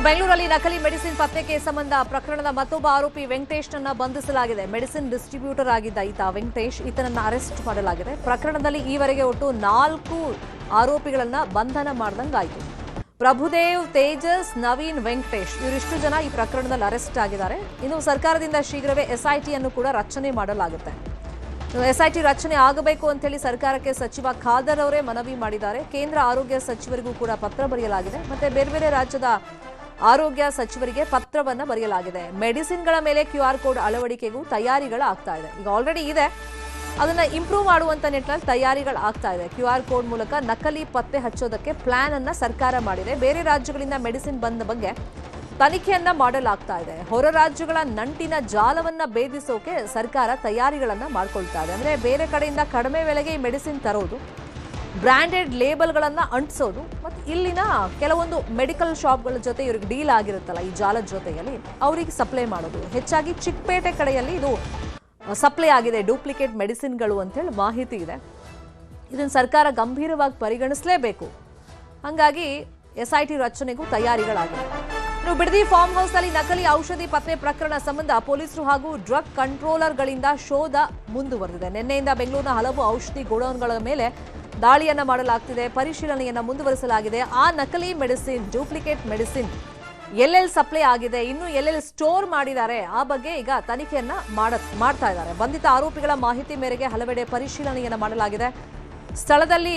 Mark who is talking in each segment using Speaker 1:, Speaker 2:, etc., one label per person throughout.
Speaker 1: ಬೆಂಗಳೂರಲ್ಲಿ ನಕಲಿ ಮೆಡಿಸಿನ್ ಪತ್ತೆ ಸಂಬಂಧ ಪ್ರಕರಣದ ಮತ್ತೊಬ್ಬ ಆರೋಪಿ ವೆಂಕಟೇಶ್ನನ್ನ ಬಂಧಿಸಲಾಗಿದೆ. ಮೆಡಿಸಿನ್ ಡಿಸ್ಟ್ರಿಬ್ಯೂಟರ್ ಆಗಿದ್ದ ಈತ ವೆಂಕಟೇಶ್ ಈತನನ್ನ ಅರೆಸ್ಟ್ ಮಾಡಲಾಗಿದೆ. ಪ್ರಕರಣದಲ್ಲಿ ಈವರೆಗೆ ಒಟ್ಟು 4 ಆರೋಪಿಗಳನ್ನ ಬಂಧನ ಮಾಡಿದಂಗಾಯಿತು. ಪ್ರಭುದೇವ್, ತೇಜಸ್, ನವೀನ್, ವೆಂಕಟೇಶ್ ಇವರಿಷ್ಟು ಜನ ಈ ಪ್ರಕರಣದಲ್ಲಿ ಅರೆಸ್ಟ್ ಆಗಿದ್ದಾರೆ. ಇನ್ನು ಸರ್ಕಾರದಿಂದ ಶೀಘ್ರವೇ ಎಸ್ಐಟಿ ಅನ್ನು ಕೂಡ ರಚನೆ ಮಾಡಲಾಗುತ್ತೆ. ಎಸ್ಐಟಿ ರಚನೆ ಆಗಬೇಕು ಅಂತ ಹೇಳಿ ಸರ್ಕಾರಕ್ಕೆ ಸಚಿವ ಖಾದರ್ ಅವರೇ ಮನವಿ ಮಾಡಿದ್ದಾರೆ. ಕೇಂದ್ರ ಆರೋಗ್ಯ ಸಚಿವರಿಗೂ ಕೂಡ ಪತ್ರ ಬರೆಯಲಾಗಿದೆ. ಮತ್ತೆ ಬೇರೆ ಬೇರೆ ರಾಜ್ಯದ ಆರೋಗ್ಯ ಸಚಿವರಿಗೆ ಪತ್ರವನ್ನು ಬರೆಯಲಾಗಿದೆ. ಮೆಡಿಸಿನ್ಗಳ ಮೇಲೆ QR ಕೋಡ್ ಅಳವಡಿಕೆಗೂ ತಯಾರಿಗಳಾಗ್ತಾ ಇದೆ. ಈಗ ಆಲ್ರೆಡಿ ಇದೆ, ಅದನ್ನ ಇಂಪ್ರೂವ್ ಮಾಡುವಂತ ನಿಟ್ಟಿನಲ್ಲಿ ತಯಾರಿಗಳಾಗ್ತಾ ಇದೆ. QR ಕೋಡ್ ಮೂಲಕ ನಕಲಿ ಪತ್ತೆ ಹಚ್ಚೋದಕ್ಕೆ ಪ್ಲಾನ್ ಅನ್ನ ಸರ್ಕಾರ ಮಾಡಿದೆ. ಬೇರೆ ರಾಜ್ಯಗಳಿಂದ ಮೆಡಿಸಿನ್ ಬಂದ ಬಗ್ಗೆ ತನಿಖೆಯನ್ನ ಮಾಡಲಾಗ್ತಾ ಇದೆ. ಹೊರ ರಾಜ್ಯಗಳ ನಂಟಿನ ಜಾಲವನ್ನ ಭೇದಿಸೋಕೆ ಸರ್ಕಾರ ತಯಾರಿಗಳನ್ನ ಮಾಡ್ಕೊಳ್ತಾ ಇದೆ. ಅಂದ್ರೆ ಬೇರೆ ಕಡೆಯಿಂದ ಕಡಿಮೆ ಬೆಲೆಗೆ ಈ ಮೆಡಿಸಿನ್ ತರೋದು, ಬ್ರಾಂಡೆಡ್ ಲೇಬಲ್ಗಳನ್ನ ಅಂಟಿಸೋದು, ಮತ್ತು ಇಲ್ಲಿನ ಕೆಲವೊಂದು ಮೆಡಿಕಲ್ ಶಾಪ್ಗಳ ಜೊತೆ ಇವ್ರಿಗೆ ಡೀಲ್ ಆಗಿರುತ್ತಲ್ಲ ಈ ಜಾಲದ ಜೊತೆಯಲ್ಲಿ ಅವರಿಗೆ ಸಪ್ಲೈ ಮಾಡೋದು. ಹೆಚ್ಚಾಗಿ ಚಿಕ್ಕಪೇಟೆ ಕಡೆಯಲ್ಲಿ ಇದು ಸಪ್ಲೈ ಆಗಿದೆ ಡೂಪ್ಲಿಕೇಟ್ ಮೆಡಿಸಿನ್ಗಳು ಅಂತೇಳಿ ಮಾಹಿತಿ ಇದೆ. ಇದನ್ನು ಸರ್ಕಾರ ಗಂಭೀರವಾಗಿ ಪರಿಗಣಿಸಲೇಬೇಕು. ಹಾಗಾಗಿ SIT ರಚನೆಗೂ ತಯಾರಿಗಳಾಗಿದೆ. ಇನ್ನು ಬಿಡದಿ ಫಾರ್ಮ್ ಹೌಸ್ನಲ್ಲಿ ನಕಲಿ ಔಷಧಿ ಪತ್ತೆ ಪ್ರಕರಣ ಸಂಬಂಧ ಪೊಲೀಸರು ಹಾಗೂ ಡ್ರಗ್ ಕಂಟ್ರೋಲರ್ಗಳಿಂದ ಶೋಧ ಮುಂದುವರೆದಿದೆ. ನಿನ್ನೆಯಿಂದ ಬೆಂಗಳೂರಿನ ಹಲವು ಔಷಧಿ ಗೋಡೌನ್ಗಳ ಮೇಲೆ ದಾಳಿಯನ್ನ ಮಾಡಲಾಗ್ತಿದೆ. ಪರಿಶೀಲನೆಯನ್ನ ಮುಂದುವರಿಸಲಾಗಿದೆ. ಆ ನಕಲಿ ಮೆಡಿಸಿನ್, ಡೂಪ್ಲಿಕೇಟ್ ಮೆಡಿಸಿನ್ ಎಲ್ಲೆಲ್ಲಿ ಸಪ್ಲೈ ಆಗಿದೆ, ಇನ್ನು ಎಲ್ಲೆಲ್ಲಿ ಸ್ಟೋರ್ ಮಾಡಿದ್ದಾರೆ, ಆ ಬಗ್ಗೆ ಈಗ ತನಿಖೆಯನ್ನ ಮಾಡ್ತಾ ಇದ್ದಾರೆ. ಬಂಧಿತ ಆರೋಪಿಗಳ ಮಾಹಿತಿ ಮೇರೆಗೆ ಹಲವೆಡೆ ಪರಿಶೀಲನೆಯನ್ನ ಮಾಡಲಾಗಿದೆ. ಸ್ಥಳದಲ್ಲಿ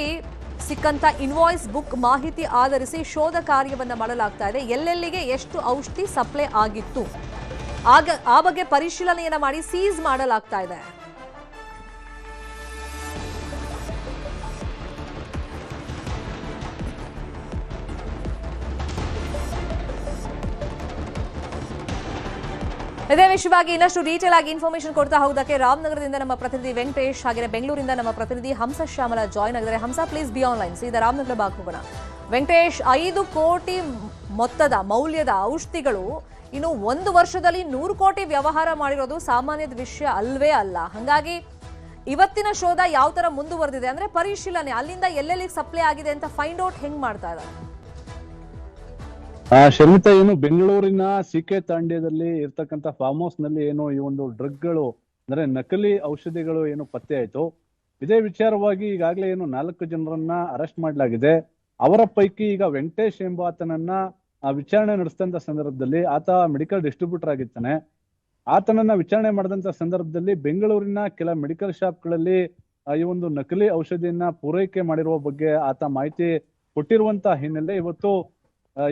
Speaker 1: ಸಿಕ್ಕಂತ ಇನ್ವಾಯ್ಸ್ ಬುಕ್ ಮಾಹಿತಿ ಆಧರಿಸಿ ಶೋಧ ಕಾರ್ಯವನ್ನ ಮಾಡಲಾಗ್ತಾ ಇದೆ. ಎಲ್ಲೆಲ್ಲಿಗೆ ಎಷ್ಟು ಔಷಧಿ ಸಪ್ಲೈ ಆಗಿತ್ತು ಆ ಬಗ್ಗೆ ಪರಿಶೀಲನೆಯನ್ನ ಮಾಡಿ ಸೀಸ್ ಮಾಡಲಾಗ್ತಾ ಇದೆ. ಇದೇ ವಿಷಯವಾಗಿ ಇನ್ನಷ್ಟು ಡೀಟೇಲ್ ಆಗಿ ಇನ್ಫಾರ್ಮೇಶನ್ ಕೊಡ್ತಾ ಹೋಗೋದಕ್ಕೆ ರಾಮನಗರದಿಂದ ನಮ್ಮ ಪ್ರತಿನಿಧಿ ವೆಂಕಟೇಶ್, ಹಾಗೆ ಬೆಂಗಳೂರಿಂದ ನಮ್ಮ ಪ್ರತಿನಿಧಿ ಹಂಸ ಶ್ಯಾಮಲ ಜಾಯ್ನ್ ಆಗಿದ್ದಾರೆ. ಹಂಸ, ಪ್ಲೀಸ್ ಬಿ ಆನ್ಲೈನ್. ಸೀದಾ ರಾಮನಗರ ಭಾಗ ಹೋಗೋಣ. ವೆಂಕಟೇಶ್, 5 ಕೋಟಿ ಮೊತ್ತದ ಮೌಲ್ಯದ ಔಷಧಿಗಳು ಇನ್ನು 1 ವರ್ಷದಲ್ಲಿ 100 ಕೋಟಿ ವ್ಯವಹಾರ ಮಾಡಿರೋದು ಸಾಮಾನ್ಯದ ವಿಷಯ ಅಲ್ವೇ ಅಲ್ಲ. ಹಾಗಾಗಿ ಇವತ್ತಿನ ಶೋಧ ಯಾವ ತರ ಮುಂದುವರೆದಿದೆ ಅಂದ್ರೆ ಪರಿಶೀಲನೆ, ಅಲ್ಲಿಂದ ಎಲ್ಲೆಲ್ಲಿ ಸಪ್ಲೈ ಆಗಿದೆ ಅಂತ ಫೈಂಡ್ ಔಟ್ ಹೆಂಗ್ ಮಾಡ್ತಾ ಇದ್ದಾರೆ?
Speaker 2: ಶರ್ಮಿತಾ, ಏನು ಬೆಂಗಳೂರಿನ CK ತಾಂಡ್ಯದಲ್ಲಿ ಇರ್ತಕ್ಕಂಥ ಫಾರ್ಮ್ ಹೌಸ್ ನಲ್ಲಿ ಏನು ಈ ಒಂದು ಡ್ರಗ್ಗಳು ಅಂದ್ರೆ ನಕಲಿ ಔಷಧಿಗಳು ಏನು ಪತ್ತೆ ಆಯ್ತು. ಇದೇ ವಿಚಾರವಾಗಿ ಈಗಾಗಲೇ ಏನು 4 ಜನರನ್ನ ಅರೆಸ್ಟ್ ಮಾಡಲಾಗಿದೆ. ಅವರ ಪೈಕಿ ಈಗ ವೆಂಕಟೇಶ್ ಎಂಬಾತನನ್ನ ವಿಚಾರಣೆ ನಡೆಸಿದಂತ ಸಂದರ್ಭದಲ್ಲಿ ಆತ ಮೆಡಿಕಲ್ ಡಿಸ್ಟ್ರಿಬ್ಯೂಟರ್ ಆಗಿರ್ತಾನೆ. ಆತನನ್ನ ವಿಚಾರಣೆ ಮಾಡಿದಂತ ಸಂದರ್ಭದಲ್ಲಿ ಬೆಂಗಳೂರಿನ ಕೆಲ ಮೆಡಿಕಲ್ ಶಾಪ್ಗಳಲ್ಲಿ ಈ ಒಂದು ನಕಲಿ ಔಷಧಿಯನ್ನ ಪೂರೈಕೆ ಮಾಡಿರುವ ಬಗ್ಗೆ ಆತ ಮಾಹಿತಿ ಕೊಟ್ಟಿರುವಂತ ಹಿನ್ನೆಲೆ ಇವತ್ತು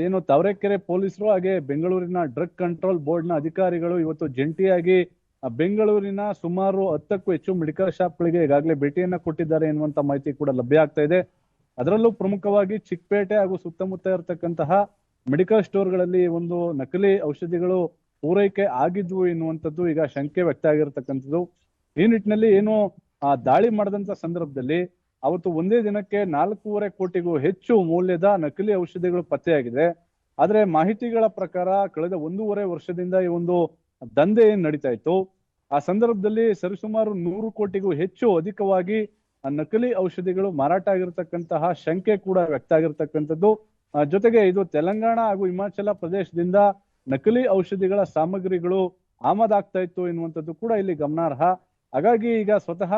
Speaker 2: ಏನು ತಾವರೆಕೆರೆ ಪೊಲೀಸರು ಹಾಗೆ ಬೆಂಗಳೂರಿನ ಡ್ರಗ್ ಕಂಟ್ರೋಲ್ ಬೋರ್ಡ್ ನ ಅಧಿಕಾರಿಗಳು ಇವತ್ತು ಜಂಟಿಯಾಗಿ ಬೆಂಗಳೂರಿನ ಸುಮಾರು 10ಕ್ಕೂ ಹೆಚ್ಚು ಮೆಡಿಕಲ್ ಶಾಪ್ಗಳಿಗೆ ಈಗಾಗಲೇ ಭೇಟಿಯನ್ನ ಕೊಟ್ಟಿದ್ದಾರೆ ಎನ್ನುವಂತ ಮಾಹಿತಿ ಕೂಡ ಲಭ್ಯ ಆಗ್ತಾ ಇದೆ. ಅದರಲ್ಲೂ ಪ್ರಮುಖವಾಗಿ ಚಿಕ್ಕಪೇಟೆ ಹಾಗೂ ಸುತ್ತಮುತ್ತ ಇರತಕ್ಕಂತಹ ಮೆಡಿಕಲ್ ಸ್ಟೋರ್ಗಳಲ್ಲಿ ಒಂದು ನಕಲಿ ಔಷಧಿಗಳು ಪೂರೈಕೆ ಆಗಿದ್ವು ಎನ್ನುವಂಥದ್ದು ಈಗ ಶಂಕೆ ವ್ಯಕ್ತ ಆಗಿರತಕ್ಕಂಥದ್ದು. ಈ ನಿಟ್ಟಿನಲ್ಲಿ ಏನು ದಾಳಿ ಮಾಡಿದಂತ ಸಂದರ್ಭದಲ್ಲಿ ಅವತ್ತು ಒಂದೇ ದಿನಕ್ಕೆ 4.5 ಕೋಟಿಗೂ ಹೆಚ್ಚು ಮೌಲ್ಯದ ನಕಲಿ ಔಷಧಿಗಳು ಪತ್ತೆಯಾಗಿದೆ. ಆದ್ರೆ ಮಾಹಿತಿಗಳ ಪ್ರಕಾರ ಕಳೆದ 1.5 ವರ್ಷದಿಂದ ಈ ಒಂದು ದಂಧೆ ಏನ್ ನಡೀತಾ ಇತ್ತು, ಆ ಸಂದರ್ಭದಲ್ಲಿ ಸರಿಸುಮಾರು 100 ಕೋಟಿಗೂ ಹೆಚ್ಚು ಅಧಿಕವಾಗಿ ನಕಲಿ ಔಷಧಿಗಳು ಮಾರಾಟ ಆಗಿರತಕ್ಕಂತಹ ಶಂಕೆ ಕೂಡ ವ್ಯಕ್ತ ಆಗಿರ್ತಕ್ಕಂಥದ್ದು. ಜೊತೆಗೆ ಇದು ತೆಲಂಗಾಣ ಹಾಗೂ ಹಿಮಾಚಲ ಪ್ರದೇಶದಿಂದ ನಕಲಿ ಔಷಧಿಗಳ ಸಾಮಗ್ರಿಗಳು ಆಮದಾಗ್ತಾ ಇತ್ತು ಎನ್ನುವಂಥದ್ದು ಕೂಡ ಇಲ್ಲಿ ಗಮನಾರ್ಹ. ಹಾಗಾಗಿ ಈಗ ಸ್ವತಃ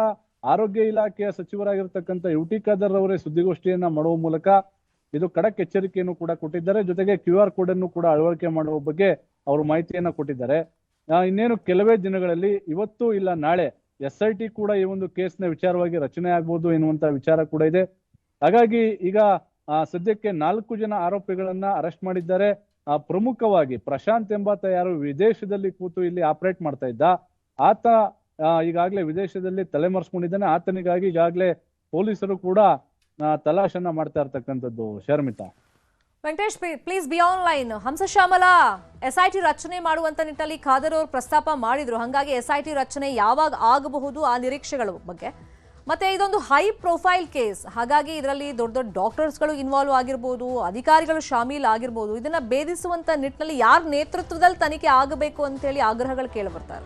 Speaker 2: ಆರೋಗ್ಯ ಇಲಾಖೆಯ ಸಚಿವರಾಗಿರ್ತಕ್ಕಂಥ UT ಖಾದರ್ ಅವರೇ ಸುದ್ದಿಗೋಷ್ಠಿಯನ್ನ ಮಾಡುವ ಮೂಲಕ ಇದು ಖಡಕ್ ಎಚ್ಚರಿಕೆಯನ್ನು ಕೂಡ ಕೊಟ್ಟಿದ್ದಾರೆ. ಜೊತೆಗೆ QR ಕೋಡ್ ಅನ್ನು ಕೂಡ ಅಳವಡಿಕೆ ಮಾಡುವ ಬಗ್ಗೆ ಅವರು ಮಾಹಿತಿಯನ್ನ ಕೊಟ್ಟಿದ್ದಾರೆ. ಇನ್ನೇನು ಕೆಲವೇ ದಿನಗಳಲ್ಲಿ ಇವತ್ತು ಇಲ್ಲ ನಾಳೆ SIT ಕೂಡ ಈ ಒಂದು ಕೇಸ್ನ ವಿಚಾರವಾಗಿ ರಚನೆ ಆಗ್ಬೋದು ಎನ್ನುವಂತ ವಿಚಾರ ಕೂಡ ಇದೆ. ಹಾಗಾಗಿ ಈಗ ಸದ್ಯಕ್ಕೆ 4 ಜನ ಆರೋಪಿಗಳನ್ನ ಅರೆಸ್ಟ್ ಮಾಡಿದ್ದಾರೆ. ಪ್ರಮುಖವಾಗಿ ಪ್ರಶಾಂತ್ ಎಂಬಾತ ಯಾರು ವಿದೇಶದಲ್ಲಿ ಕೂತು ಇಲ್ಲಿ ಆಪರೇಟ್ ಮಾಡ್ತಾ ಇದ್ದ, ಆತ ಈಗಾಗಲೇ ವಿದೇಶದಲ್ಲಿ ತಲೆಮರೆಸ್ಕೊಂಡಿದ್ದಾನೆ. ಆತನಿಗಾಗಿ ಈಗಾಗಲೇ ಪೊಲೀಸರು ಕೂಡ ತಲಾಶನ್ನ ಮಾಡ್ತಾ ಇರ್ತಕ್ಕಂಥದ್ದು. Sharmitha,
Speaker 1: Venkatesh, please be online. Hamsashyamala, SIT ರಚನೆ ಮಾಡುವಂತ ನಿಟ್ಟಿನಲ್ಲಿ ಖಾದರ್ ಅವರು ಪ್ರಸ್ತಾಪ ಮಾಡಿದ್ರು. ಹಾಗಾಗಿ SIT ರಚನೆ ಯಾವಾಗ ಆಗಬಹುದು ಆ ನಿರೀಕ್ಷೆಗಳ ಬಗ್ಗೆ, ಮತ್ತೆ ಇದೊಂದು ಹೈ ಪ್ರೊಫೈಲ್ ಕೇಸ್, ಹಾಗಾಗಿ ಇದರಲ್ಲಿ ದೊಡ್ಡ ದೊಡ್ಡ ಡಾಕ್ಟರ್ಸ್ಗಳು ಇನ್ವಾಲ್ವ್ ಆಗಿರ್ಬೋದು, ಅಧಿಕಾರಿಗಳು ಶಾಮೀಲ್ ಆಗಿರ್ಬೋದು. ಇದನ್ನ ಭೇದಿಸುವಂತ ನಿಟ್ಟಿನಲ್ಲಿ ಯಾರ ನೇತೃತ್ವದಲ್ಲಿ ತನಿಖೆ ಆಗಬೇಕು ಅಂತ ಹೇಳಿ ಆಗ್ರಹಗಳು ಕೇಳಿ ಬರ್ತಾರೆ.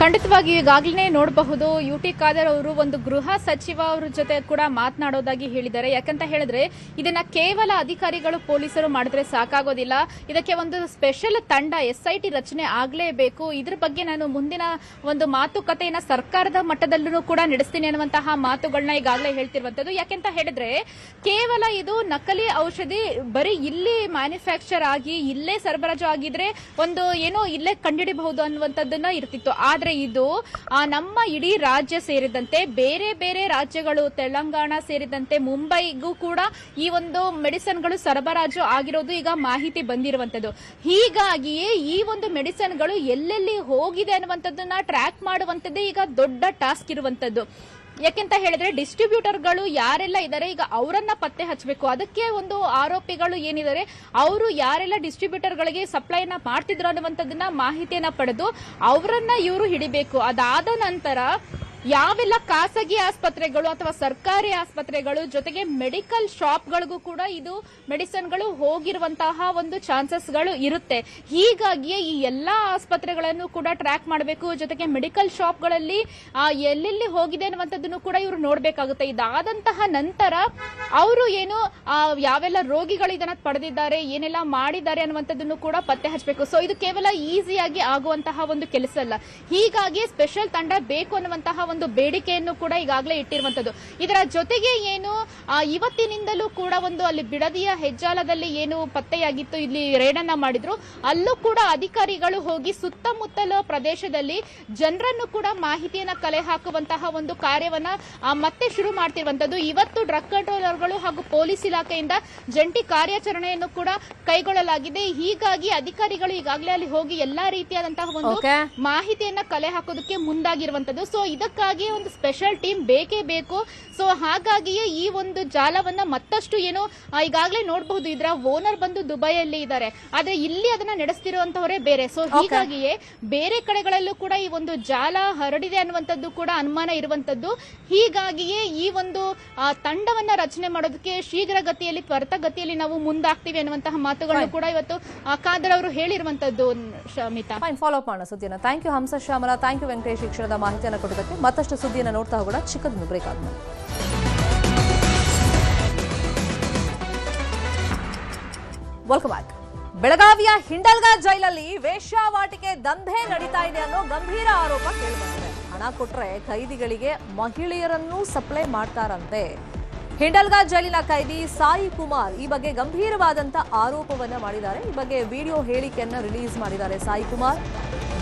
Speaker 3: ಖಂಡಿತವಾಗಿ ಈಗಾಗಲೇ ನೋಡಬಹುದು ಯುಟಿ ಖಾದರ್ ಅವರು ಒಂದು ಗೃಹ ಸಚಿವ ಅವರ ಜೊತೆ ಕೂಡ ಮಾತನಾಡೋದಾಗಿ ಹೇಳಿದ್ದಾರೆ. ಯಾಕಂತ ಹೇಳಿದ್ರೆ ಇದನ್ನ ಕೇವಲ ಅಧಿಕಾರಿಗಳು ಪೊಲೀಸರು ಮಾಡಿದ್ರೆ ಸಾಕಾಗೋದಿಲ್ಲ, ಇದಕ್ಕೆ ಒಂದು ಸ್ಪೆಷಲ್ ತಂಡ SIT ರಚನೆ ಆಗಲೇಬೇಕು. ಇದ್ರ ಬಗ್ಗೆ ನಾನು ಮುಂದಿನ ಒಂದು ಮಾತುಕತೆಯನ್ನ ಸರ್ಕಾರದ ಮಟ್ಟದಲ್ಲೂ ಕೂಡ ನಡೆಸ್ತೀನಿ ಅನ್ನುವಂತಹ ಮಾತುಗಳನ್ನ ಈಗಾಗಲೇ ಹೇಳ್ತಿರುವಂತದ್ದು. ಯಾಕೆಂತ ಹೇಳಿದ್ರೆ ಕೇವಲ ಇದು ನಕಲಿ ಔಷಧಿ ಬರೀ ಇಲ್ಲಿ ಮ್ಯಾನುಫ್ಯಾಕ್ಚರ್ ಆಗಿ ಇಲ್ಲೇ ಸರಬರಾಜು ಆಗಿದ್ರೆ ಒಂದು ಏನೋ ಇಲ್ಲೇ ಕಂಡುಹಿಡಿಬಹುದು ಅನ್ನುವಂಥದ್ದನ್ನ ಇರ್ತಿತ್ತು. ಆದ್ರೆ ಇದು ನಮ್ಮ ಇಡೀ ರಾಜ್ಯ ಸೇರಿದಂತೆ ಬೇರೆ ಬೇರೆ ರಾಜ್ಯಗಳು, ತೆಲಂಗಾಣ ಸೇರಿದಂತೆ ಮುಂಬೈಗೂ ಕೂಡ ಈ ಒಂದು ಮೆಡಿಸಿನ್ಗಳು ಸರಬರಾಜು ಆಗಿರೋದು ಈಗ ಮಾಹಿತಿ ಬಂದಿರುವಂತದ್ದು. ಹೀಗಾಗಿಯೇ ಈ ಒಂದು ಮೆಡಿಸಿನ್ಗಳು ಎಲ್ಲೆಲ್ಲಿ ಹೋಗಿದೆ ಅನ್ನುವಂಥದ್ದನ್ನ ಟ್ರ್ಯಾಕ್ ಮಾಡುವಂತದ್ದೇ ಈಗ ದೊಡ್ಡ ಟಾಸ್ಕ್ ಇರುವಂತದ್ದು. ಯಾಕೆಂತ ಹೇಳಿದ್ರೆ ಡಿಸ್ಟ್ರಿಬ್ಯೂಟರ್ಗಳು ಯಾರೆಲ್ಲ ಇದ್ದಾರೆ ಈಗ ಅವರನ್ನ ಪತ್ತೆ ಹಚ್ಚಬೇಕು. ಅದಕ್ಕೆ ಒಂದು ಆರೋಪಿಗಳು ಏನಿದ್ದಾರೆ ಅವರು ಯಾರೆಲ್ಲ ಡಿಸ್ಟ್ರಿಬ್ಯೂಟರ್ಗಳಿಗೆ ಸಪ್ಲೈನ ಮಾಡ್ತಿದ್ರು ಅನ್ನುವಂಥದ್ದನ್ನ ಮಾಹಿತಿಯನ್ನ ಪಡೆದು ಅವರನ್ನ ಇವರು ಹಿಡಿಬೇಕು. ಅದಾದ ನಂತರ ಯಾವೆಲ್ಲ ಖಾಸಗಿ ಆಸ್ಪತ್ರೆಗಳು ಅಥವಾ ಸರ್ಕಾರಿ ಆಸ್ಪತ್ರೆಗಳು ಜೊತೆಗೆ ಮೆಡಿಕಲ್ ಶಾಪ್ಗಳಿಗೂ ಕೂಡ ಇದು ಮೆಡಿಸಿನ್ಗಳು ಹೋಗಿರುವಂತಹ ಒಂದು ಚಾನ್ಸಸ್ಗಳು ಇರುತ್ತೆ. ಹೀಗಾಗಿಯೇ ಈ ಎಲ್ಲಾ ಆಸ್ಪತ್ರೆಗಳನ್ನು ಕೂಡ ಟ್ರ್ಯಾಕ್ ಮಾಡಬೇಕು. ಜೊತೆಗೆ ಮೆಡಿಕಲ್ ಶಾಪ್ಗಳಲ್ಲಿ ಎಲ್ಲೆಲ್ಲಿ ಹೋಗಿದೆ ಅನ್ನುವಂಥದ್ದನ್ನು ಕೂಡ ಇವರು ನೋಡಬೇಕಾಗುತ್ತೆ. ಇದಾದಂತಹ ನಂತರ ಅವರು ಏನು ಯಾವೆಲ್ಲ ರೋಗಿಗಳು ಇದನ್ನ ಪಡೆದಿದ್ದಾರೆ, ಏನೆಲ್ಲ ಮಾಡಿದ್ದಾರೆ ಅನ್ನುವಂಥದ್ದನ್ನು ಕೂಡ ಪತ್ತೆ ಹಚ್ಚಬೇಕು. ಸೊ ಇದು ಕೇವಲ ಈಸಿಯಾಗಿ ಆಗುವಂತಹ ಒಂದು ಕೆಲಸ ಅಲ್ಲ. ಹೀಗಾಗಿ ಸ್ಪೆಷಲ್ ತಂಡ ಬೇಕು ಅನ್ನುವಂತಹ ಒಂದು ಬೇಡಿಕೆಯನ್ನು ಕೂಡ ಈಗಾಗಲೇ ಇಟ್ಟಿರುವಂತದ್ದು. ಇದರ ಜೊತೆಗೆ ಏನು ಇವತ್ತಿನಿಂದಲೂ ಕೂಡ ಒಂದು ಅಲ್ಲಿ ಬಿಡದಿಯ ಹೆಜ್ಜಾಲದಲ್ಲಿ ಏನು ಪತ್ತೆಯಾಗಿತ್ತು, ಇಲ್ಲಿ ರೇಡನ್ನ ಮಾಡಿದ್ರು, ಅಲ್ಲೂ ಕೂಡ ಅಧಿಕಾರಿಗಳು ಹೋಗಿ ಸುತ್ತಮುತ್ತಲ ಪ್ರದೇಶದಲ್ಲಿ ಜನರನ್ನು ಕೂಡ ಮಾಹಿತಿಯನ್ನ ಕಲೆ ಹಾಕುವಂತಹ ಒಂದು ಕಾರ್ಯವನ್ನ ಮತ್ತೆ ಶುರು ಮಾಡ್ತಿರುವಂತದ್ದು. ಇವತ್ತು ಡ್ರಗ್ ಕಂಟ್ರೋಲರ್ಗಳು ಹಾಗೂ ಪೊಲೀಸ್ ಇಲಾಖೆಯಿಂದ ಜಂಟಿ ಕಾರ್ಯಾಚರಣೆಯನ್ನು ಕೂಡ ಕೈಗೊಳ್ಳಲಾಗಿದೆ. ಹೀಗಾಗಿ ಅಧಿಕಾರಿಗಳು ಈಗಾಗಲೇ ಅಲ್ಲಿ ಹೋಗಿ ಎಲ್ಲಾ ರೀತಿಯಾದಂತಹ ಒಂದು ಮಾಹಿತಿಯನ್ನ ಕಲೆ ಹಾಕೋದಕ್ಕೆ ಮುಂದಾಗಿರುವಂತದ್ದು. ಸೊ ಇದಕ್ಕಾಗಿ ಒಂದು ಸ್ಪೆಷಲ್ ಟೀಮ್ ಬೇಕೇ ಬೇಕು. ಸೊ ಹಾಗಾಗಿಯೇ ಈ ಒಂದು ಜಾಲವನ್ನ ಮತ್ತಷ್ಟು ಏನು ಈಗಾಗಲೇ ನೋಡಬಹುದು. ಇದರ ಓನರ್ ಬಂದು ದುಬೈಯಲ್ಲಿ ಇದ್ದಾರೆ, ಆದ್ರೆ ಇಲ್ಲಿ ಅದನ್ನ ನಡೆಸ್ತಿರುವಂತವರೇ ಬೇರೆ. ಸೊ ಹೀಗಾಗಿಯೇ ಬೇರೆ ಕಡೆಗಳಲ್ಲೂ ಕೂಡ ಈ ಒಂದು ಜಾಲ ಹರಡಿದೆ ಅನ್ನುವಂಥದ್ದು ಕೂಡ ಅನುಮಾನ ಇರುವಂತದ್ದು. ಹೀಗಾಗಿಯೇ ಈ ಒಂದು ತಂಡವನ್ನ ರಚನೆ ಮಾಡೋದಕ್ಕೆ ಶೀಘ್ರಗತಿಯಲ್ಲಿ ತ್ವರಿತಗತಿಯಲ್ಲಿ ನಾವು ಮುಂದಾಗ್ತೀವಿ ಅನ್ನುವಂತಹ ಮಾತುಗಳನ್ನು ಕೂಡ ಇವತ್ತು ಖಾದರ್ ಅವರು ಹೇಳಿರುವಂತದ್ದು. ಶಮಿತಾ,
Speaker 1: ಫಾಲೋ ಅಪ್ ಮಾಡೋಣ ಸುದ್ದಿನ. Thank you Hamsa Shyamala, thank you Venkatesh. ಈ ಕ್ಷಣದ ಮಾಹಿತಿಯನ್ನು ಕೊಡೋದಕ್ಕೆ ಮತ್ತಷ್ಟು ಸುದ್ದಿಯನ್ನು ನೋಡ್ತಾ ಹೋಗೋಣ ಚಿಕ್ಕದನ್ನು ಬ್ರೇಕ್ ಆದ್ಮೇಲೆ. Welcome back. ಬೆಳಗಾವಿಯ ಹಿಂಡಲ್ಗಾ ಜೈಲಲ್ಲಿ ವೇಶ್ಯಾವಾಟಿಕೆ ದಂಧೆ ನಡೀತಾ ಇದೆ ಅನ್ನೋ ಗಂಭೀರ ಆರೋಪ ಕೇಳಿಬಂದಿದೆ. ಹಣ ಕೊಟ್ರೆ ಕೈದಿಗಳಿಗೆ ಮಹಿಳೆಯರನ್ನೂ ಸಪ್ಲೈ ಮಾಡ್ತಾರಂತೆ. ಹಿಂಡಲ್ಗಾ ಜೈಲಿನ ಕೈದಿ ಸಾಯಿ ಕುಮಾರ್ ಈ ಬಗ್ಗೆ ಗಂಭೀರವಾದಂತ ಆರೋಪವನ್ನ ಮಾಡಿದ್ದಾರೆ. ಈ ಬಗ್ಗೆ ವಿಡಿಯೋ ಹೇಳಿಕೆಯನ್ನ ರಿಲೀಸ್ ಮಾಡಿದ್ದಾರೆ ಸಾಯಿ ಕುಮಾರ್.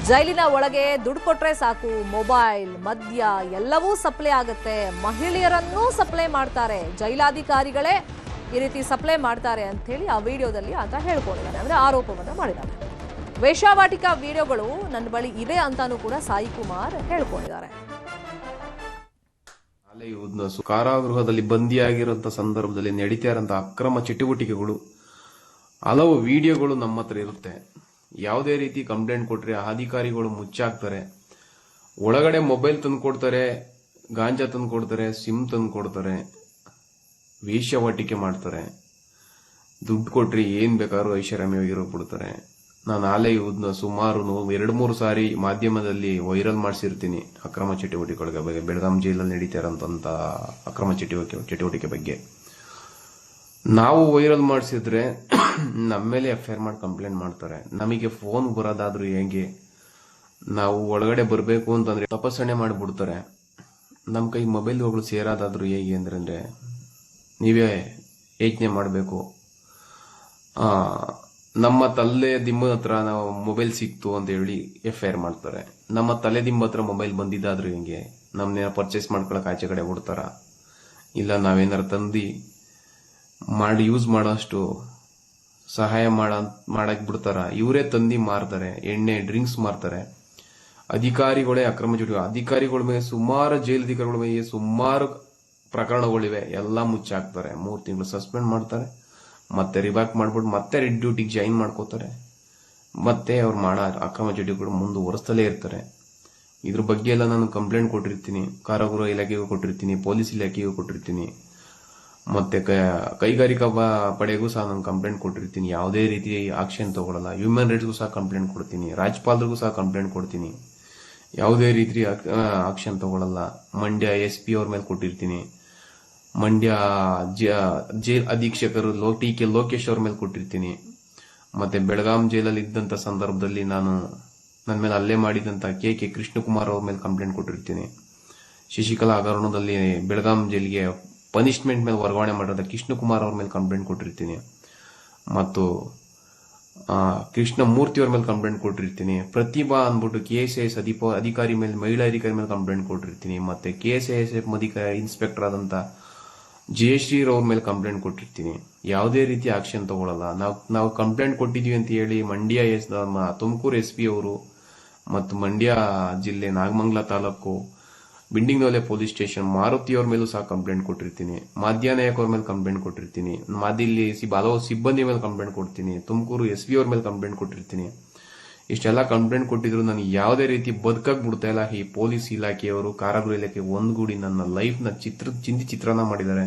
Speaker 1: ಜೈಲಿನ ಒಳಗೆ ದುಡ್ಡು ಕೊಟ್ರೆ ಸಾಕು, ಮೊಬೈಲ್, ಮದ್ಯ ಎಲ್ಲವೂ ಸಪ್ಲೈ ಆಗುತ್ತೆ, ಮಹಿಳೆಯರನ್ನೂ ಸಪ್ಲೈ ಮಾಡ್ತಾರೆ, ಜೈಲಾಧಿಕಾರಿಗಳೇ ಈ ರೀತಿ ಸಪ್ಲೈ ಮಾಡ್ತಾರೆ ಅಂತ ಹೇಳಿ ಆ ವಿಡಿಯೋದಲ್ಲಿ ಅಂತ ಹೇಳ್ಕೊಂಡಿದ್ದಾರೆ. ಅಂದ್ರೆ ಆರೋಪವನ್ನ ಮಾಡಿದ್ದಾರೆ. ವೇಶ್ಯಾವಾಟಿಕಾ ವಿಡಿಯೋಗಳು ನನ್ನ ಬಳಿ ಇದೆ ಅಂತಾನೂ ಕೂಡ ಸಾಯಿ ಕುಮಾರ್ ಹೇಳ್ಕೊಂಡಿದ್ದಾರೆ.
Speaker 4: ಕಾರಾಗೃಹದಲ್ಲಿ ಬಂದಿಯಾಗಿರುವಂತ ಸಂದರ್ಭದಲ್ಲಿ ನಡೀತಾ ಇರುವಂತಹ ಅಕ್ರಮ ಚಟುವಟಿಕೆಗಳು ಹಲವು ವಿಡಿಯೋಗಳು ನಮ್ಮ ಹತ್ರ ಇರುತ್ತೆ. ಯಾವುದೇ ರೀತಿ ಕಂಪ್ಲೇಂಟ್ ಕೊಟ್ರೆ ಅಧಿಕಾರಿಗಳು ಮುಚ್ಚಾಕ್ತಾರೆ. ಒಳಗಡೆ ಮೊಬೈಲ್ ತಂದು ಕೊಡ್ತಾರೆ, ಗಾಂಜಾ ತಂದು ಕೊಡ್ತಾರೆ, ಸಿಮ್ ತಂದು ಕೊಡ್ತಾರೆ, ವೇಶ್ಯಾವಾಟಿಕೆ ಮಾಡ್ತಾರೆ. ದುಡ್ಡು ಕೊಟ್ರಿ ಏನ್ ಬೇಕಾದ್ರೂ ಐಷಾರಾಮ್ಯವಾಗಿರೋ ಬಿಡ್ತಾರೆ. ನಾನು ಆಲೇ ಇದನ್ನ ಸುಮಾರು 2-3 ಸಾರಿ ಮಾಧ್ಯಮದಲ್ಲಿ ವೈರಲ್ ಮಾಡಿಸಿರ್ತೀನಿ ಅಕ್ರಮ ಚಟುವಟಿಕೆಗಳ ಬಗ್ಗೆ, ಬೆಳಗಾಂ ಜೈಲಲ್ಲಿ ನಡೀತಾ ಇರೋಂತ ಅಕ್ರಮ ಚಟುವಟಿಕೆ ಬಗ್ಗೆ. ನಾವು ವೈರಲ್ ಮಾಡಿಸಿದ್ರೆ ನಮ್ಮ ಮೇಲೆ FIR ಮಾಡಿ ಕಂಪ್ಲೇಂಟ್ ಮಾಡ್ತಾರೆ. ನಮಗೆ ಫೋನ್ ಬರೋದಾದ್ರೂ ಹೇಗೆ, ನಾವು ಒಳಗಡೆ ಬರಬೇಕು ಅಂತಂದ್ರೆ ತಪಾಸಣೆ ಮಾಡಿಬಿಡ್ತಾರೆ. ನಮ್ಮ ಕೈ ಮೊಬೈಲ್ಗಳು ಸೇರೋದಾದ್ರೂ ಹೇಗೆ ಅಂದ್ರೆ ನೀವೇ ಯೋಚನೆ ಮಾಡಬೇಕು. ನಮ್ಮ ತಲೆ ದಿಂಬ ಹತ್ರ ನಾವು ಮೊಬೈಲ್ ಸಿಕ್ತು ಅಂತ ಹೇಳಿ FIR ಮಾಡ್ತಾರೆ. ನಮ್ಮ ತಲೆ ದಿಂಬ ಹತ್ರ ಮೊಬೈಲ್ ಬಂದಿದ್ದಾದ್ರೂ ಹೆಂಗೆ, ನಮ್ಮನ್ನ ಪರ್ಚೇಸ್ ಮಾಡ್ಕೊಳಕ್ ಆಚೆ ಕಡೆ ಬಿಡ್ತಾರ, ಇಲ್ಲ ನಾವೇನಾರು ತಂದು ಮಾಡಿ ಯೂಸ್ ಮಾಡೋಷ್ಟು ಸಹಾಯ ಮಾಡಕ್ ಬಿಡ್ತಾರ. ಇವರೇ ತಂದಿ ಮಾರ್ತಾರೆ, ಎಣ್ಣೆ ಡ್ರಿಂಕ್ಸ್ ಮಾರ್ತಾರೆ. ಅಧಿಕಾರಿಗಳೇ ಅಕ್ರಮ ಚಟುವಟಿಕೆ. ಅಧಿಕಾರಿಗಳ ಮೇಲೆ ಸುಮಾರು ಜೈಲಧಿಕಾರಿಗಳ ಮೇಲೆ ಸುಮಾರು ಪ್ರಕರಣಗಳಿವೆ. ಎಲ್ಲ ಮುಚ್ಚಾಕ್ತಾರೆ. 3 ತಿಂಗಳು ಸಸ್ಪೆಂಡ್ ಮಾಡ್ತಾರೆ, ಮತ್ತೆ ರಿಬ್ಯಾಕ್ ಮಾಡ್ಬಿಟ್ಟು ಮತ್ತೆ ರೆಡ್ ಡ್ಯೂಟಿಗೆ ಜಾಯಿನ್ ಮಾಡ್ಕೋತಾರೆ. ಮತ್ತೆ ಅವ್ರು ಮಾಡೋ ಅಕ್ರಮ ಚಟುವಟಿಕೆಗಳು ಮುಂದುವರಿಸ್ತಲೇ ಇರ್ತಾರೆ. ಇದ್ರ ಬಗ್ಗೆ ಎಲ್ಲ ನಾನು ಕಂಪ್ಲೇಂಟ್ ಕೊಟ್ಟಿರ್ತೀನಿ. ಕಾರಾಗೃಹ ಇಲಾಖೆಗೂ ಕೊಟ್ಟಿರ್ತೀನಿ, ಪೊಲೀಸ್ ಇಲಾಖೆಗೂ ಕೊಟ್ಟಿರ್ತೀನಿ, ಮತ್ತೆ ಕೈಗಾರಿಕಾ ಪಡೆಗೂ ಸಹ ನಾನು ಕಂಪ್ಲೇಂಟ್ ಕೊಟ್ಟಿರ್ತೀನಿ. ಯಾವುದೇ ರೀತಿ ಆಕ್ಷನ್ ತಗೊಳ್ಳಲ್ಲ. ಹ್ಯೂಮನ್ ರೈಟ್ಸ್ಗೂ ಸಹ ಕಂಪ್ಲೇಂಟ್ ಕೊಡ್ತೀನಿ, ರಾಜ್ಯಪಾಲರಿಗೂ ಸಹ ಕಂಪ್ಲೇಂಟ್ ಕೊಡ್ತೀನಿ. ಯಾವುದೇ ರೀತಿ ಆಕ್ಷನ್ ತಗೊಳ್ಳಲ್ಲ. ಮಂಡ್ಯ SP ಅವ್ರ ಮೇಲೆ ಕೊಟ್ಟಿರ್ತೀನಿ, ಮಂಡ್ಯ ಜೈಲ್ ಅಧೀಕ್ಷಕರು TK ಲೋಕೇಶ್ ಅವ್ರ ಮೇಲೆ ಕೊಟ್ಟಿರ್ತೀನಿ, ಮತ್ತೆ ಬೆಳಗಾಂ ಜೈಲಲ್ಲಿ ಇದ್ದಂತ ಸಂದರ್ಭದಲ್ಲಿ ನನ್ನ ಮೇಲೆ ಹಲ್ಲೆ ಮಾಡಿದಂತ KK ಕೃಷ್ಣಕುಮಾರ್ ಅವ್ರ ಮೇಲೆ ಕಂಪ್ಲೇಂಟ್ ಕೊಟ್ಟಿರ್ತೀನಿ. ಶಶಿಕಲಾ ಹಗರಣದಲ್ಲಿ ಬೆಳಗಾಂ ಜೈಲಿಗೆ ಪನಿಷ್ಮೆಂಟ್ ಮೇಲೆ ವರ್ಗಾವಣೆ ಮಾಡಿದ ಕೃಷ್ಣಕುಮಾರ್ ಅವ್ರ ಮೇಲೆ ಕಂಪ್ಲೇಂಟ್ ಕೊಟ್ಟಿರ್ತೀನಿ, ಮತ್ತು ಕೃಷ್ಣಮೂರ್ತಿ ಅವ್ರ ಮೇಲೆ ಕಂಪ್ಲೇಂಟ್ ಕೊಟ್ಟಿರ್ತೀನಿ. ಪ್ರತಿಭಾ ಅಂದ್ಬಿಟ್ಟು KSIS ಅಧಿಕಾರಿ ಮೇಲೆ, ಮಹಿಳಾ ಅಧಿಕಾರಿ ಮೇಲೆ ಕಂಪ್ಲೇಂಟ್ ಕೊಟ್ಟಿರ್ತೀನಿ. ಮತ್ತೆ KSIS ಇನ್ಸ್ಪೆಕ್ಟರ್ ಆದಂತ ಜಯಶ್ರೀ ಅವ್ರ ಮೇಲೆ ಕಂಪ್ಲೇಂಟ್ ಕೊಟ್ಟಿರ್ತೀನಿ. ಯಾವುದೇ ರೀತಿ ಆಕ್ಷನ್ ತಗೊಳ್ಳಲ್ಲ. ನಾವು ಕಂಪ್ಲೇಂಟ್ ಕೊಟ್ಟಿದೀವಿ ಅಂತ ಹೇಳಿ ಮಂಡ್ಯ ತುಮಕೂರು SP ಅವರು ಮತ್ತು ಮಂಡ್ಯ ಜಿಲ್ಲೆ ನಾಗಮಂಗಲ ತಾಲೂಕು ಬಿಂಡಿಂಗ್ನೊಲೆ ಪೊಲೀಸ್ ಸ್ಟೇಷನ್ ಮಾರುತಿ ಅವ್ರ ಮೇಲೂ ಸಹ ಕಂಪ್ಲೇಂಟ್ ಕೊಟ್ಟಿರ್ತೀನಿ. ಮಾಧ್ಯಾನಾಯಕ್ ಅವ್ರ ಮೇಲೆ ಕಂಪ್ಲೇಂಟ್ ಕೊಟ್ಟಿರ್ತೀನಿ. ಮಾದಿಲ್ಲಿ ಹಲವು ಸಿಬ್ಬಂದಿ ಮೇಲೆ ಕಂಪ್ಲೇಂಟ್ ಕೊಡ್ತೀನಿ. ತುಮಕೂರು SP ಅವ್ರ ಮೇಲೆ ಕಂಪ್ಲೇಂಟ್ ಕೊಟ್ಟಿರ್ತೀನಿ. ಇಷ್ಟೆಲ್ಲ ಕಂಪ್ಲೇಂಟ್ ಕೊಟ್ಟಿದ್ರು ನನಗೆ ಯಾವುದೇ ರೀತಿ ಬದುಕಕ್ ಬಿಡ್ತಾ ಇಲ್ಲ. ಈ ಪೊಲೀಸ್ ಇಲಾಖೆಯವರು, ಕಾರಾಗೃಹ ಇಲಾಖೆ ಒಂದ್ಗೂಡಿ ನನ್ನ ಲೈಫ್ನ ಚಿತ್ರಣ ಮಾಡಿದ್ದಾರೆ.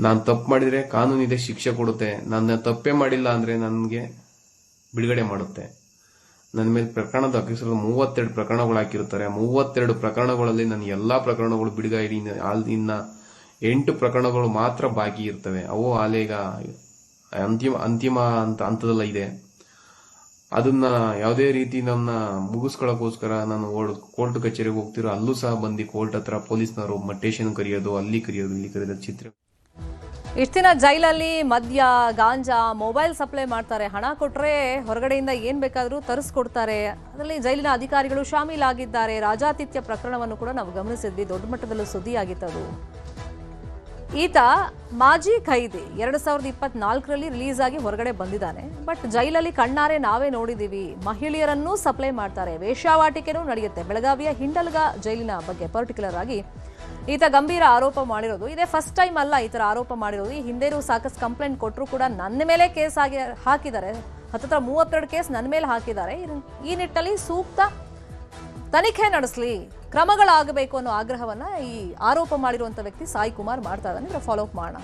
Speaker 4: ನಾನು ತಪ್ಪು ಮಾಡಿದ್ರೆ ಕಾನೂನಿದೆ, ಶಿಕ್ಷೆ ಕೊಡುತ್ತೆ. ನನ್ನ ತಪ್ಪೇ ಮಾಡಿಲ್ಲ ಅಂದ್ರೆ ನನಗೆ ಬಿಡುಗಡೆ ಮಾಡುತ್ತೆ. ನನ್ನ ಮೇಲೆ ಪ್ರಕರಣದ 32 ಪ್ರಕರಣಗಳು ಹಾಕಿರುತ್ತಾರೆ. 32 ಪ್ರಕರಣಗಳಲ್ಲಿ ನನ್ನ ಎಲ್ಲಾ ಪ್ರಕರಣಗಳು ಬಿಡುಗಡೆ, ಇನ್ನ 8 ಪ್ರಕರಣಗಳು ಮಾತ್ರ ಬಾಕಿ ಇರ್ತವೆ. ಅವು ಆಲೇಗ ಅಂತಿಮ ಹಂತದಲ್ಲ ಇದೆ. ಅದನ್ನ ಯಾವುದೇ ರೀತಿ ನನ್ನ ಮುಗಿಸ್ಕೊಳ್ಳೋಕೋಸ್ಕರ ನಾನು ಕೋರ್ಟ್ ಕಚೇರಿಗೆ ಹೋಗ್ತಿರೋ, ಅಲ್ಲೂ ಸಹ ಬಂದು ಕೋರ್ಟ್ ಹತ್ರ ಪೊಲೀಸ್ನವರು ಸ್ಟೇಷನ್ ಕರೆಯೋದು, ಅಲ್ಲಿ ಕರೆಯೋದು, ಇಲ್ಲಿ ಕರೆಯೋದು ಚಿತ್ರ.
Speaker 1: ಇಷ್ಟು ದಿನ ಜೈಲಲ್ಲಿ ಮದ್ಯ, ಗಾಂಜಾ, ಮೊಬೈಲ್ ಸಪ್ಲೈ ಮಾಡ್ತಾರೆ. ಹಣ ಕೊಟ್ರೆ ಹೊರಗಡೆಯಿಂದ ಏನ್ ಬೇಕಾದ್ರೂ ತರಿಸ್ಕೊಡ್ತಾರೆ. ಅದರಲ್ಲಿ ಜೈಲಿನ ಅಧಿಕಾರಿಗಳು ಶಾಮೀಲಾಗಿದ್ದಾರೆ. ರಾಜಾತಿಥ್ಯ ಪ್ರಕರಣವನ್ನು ಕೂಡ ನಾವು ಗಮನಿಸಿದ್ವಿ, ದೊಡ್ಡ ಮಟ್ಟದಲ್ಲೂ ಸುದ್ದಿಯಾಗಿತ್ತು. ಈತ ಮಾಜಿ ಖೈದಿ 2024ರಲ್ಲಿ ರಿಲೀಸ್ ಆಗಿ ಹೊರಗಡೆ ಬಂದಿದ್ದಾನೆ. ಬಟ್ ಜೈಲಲ್ಲಿ ಕಣ್ಣಾರೆ ನಾವೇ ನೋಡಿದೀವಿ, ಮಹಿಳೆಯರನ್ನೂ ಸಪ್ಲೈ ಮಾಡ್ತಾರೆ, ವೇಶ್ಯಾವಾಟಿಕೆನೂ ನಡೆಯುತ್ತೆ. ಬೆಳಗಾವಿಯ ಹಿಂಡಲ್ಗ ಜೈಲಿನ ಬಗ್ಗೆ ಪರ್ಟಿಕ್ಯುಲರ್ ಆಗಿ ಈತ ಗಂಭೀರ ಆರೋಪ ಮಾಡಿರೋದು. ಇದೇ ಫಸ್ಟ್ ಟೈಮ್ ಅಲ್ಲ ಈ ತರ ಆರೋಪ ಮಾಡಿರೋದು. ಈ ಹಿಂದೆನೂ ಸಾಕಷ್ಟು ಕಂಪ್ಲೇಂಟ್ ಕೊಟ್ಟರು ಕೂಡ ನನ್ನ ಮೇಲೆ ಕೇಸ್ ಹಾಕಿದ್ದಾರೆ. ಹತ್ತತ್ರ 32 ಕೇಸ್ ನನ್ನ ಮೇಲೆ ಹಾಕಿದ್ದಾರೆ. ಈ ನಿಟ್ಟಲ್ಲಿ ಸೂಕ್ತ ತನಿಖೆ ನಡೆಸಲಿ, ಕ್ರಮಗಳಾಗಬೇಕು ಅನ್ನೋ ಆಗ್ರಹವನ್ನ ಈ ಆರೋಪ ಮಾಡಿರುವಂತ ವ್ಯಕ್ತಿ ಸಾಯಿ ಕುಮಾರ್ ಮಾಡ್ತಾ ಇದ್ದಾನೆ. ಫಾಲೋ ಅಪ್ ಮಾಡೋಣ.